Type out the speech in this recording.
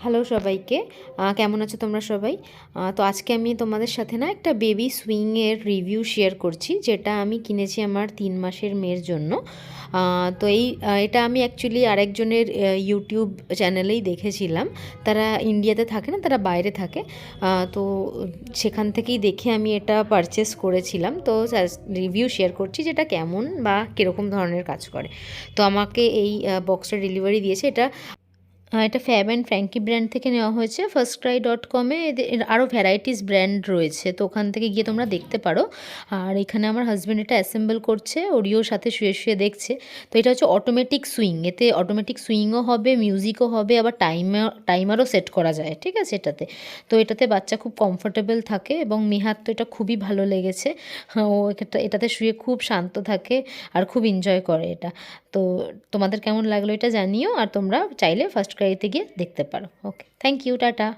Hello সবাইকে, কেমন আছো তোমরা সবাই? তো আজকে আমি তোমাদের সাথে না একটা বেবি সুইংয়ের রিভিউ শেয়ার করছি, যেটা আমি কিনেছি আমার 3 মাসের মেয়ের জন্য। তো এটা আমি অ্যাকচুয়ালি আরেকজনের ইউটিউব চ্যানেলেই দেখেছিলাম। তারা ইন্ডিয়াতে থাকে না, তারা বাইরে থাকে। তো সেখান থেকেই দেখে আমি এটা পারচেস করেছিলাম। তো রিভিউ শেয়ার করছি যেটা কেমন বা কীরকম ধরনের কাজ করে। তো আমাকে এই বক্সটা ডেলিভারি দিয়েছে। এটা ফ্যাব অ্যান্ড ফ্র্যাঙ্কি ব্র্যান্ড থেকে নেওয়া হয়েছে। ফার্স্টক্রাই.com-এ এর আরও ভ্যারাইটিস ব্র্যান্ড রয়েছে, তো ওখান থেকে গিয়ে তোমরা দেখতে পারো। আর এখানে আমার হাজব্যান্ড এটা অ্যাসেম্বল করছে, ওরিও সাথে শুয়ে শুয়ে দেখছে। তো এটা হচ্ছে অটোমেটিক সুইং, এতে অটোমেটিক সুইংও হবে, মিউজিকও হবে, আবার টাইমারও সেট করা যায়, ঠিক আছে এটাতে। তো এটাতে বাচ্চা খুব কমফোর্টেবল থাকে এবং মিহার তো এটা খুবই ভালো লেগেছে। ও এটাতে শুয়ে খুব শান্ত থাকে আর খুব এনজয় করে এটা। তো তোমাদের কেমন লাগলো এটা জানিও, আর তোমরা চাইলে ফার্স্ট ক্রাইতে গিয়ে দেখতে পারো। ওকে, থ্যাংক ইউ, টাটা।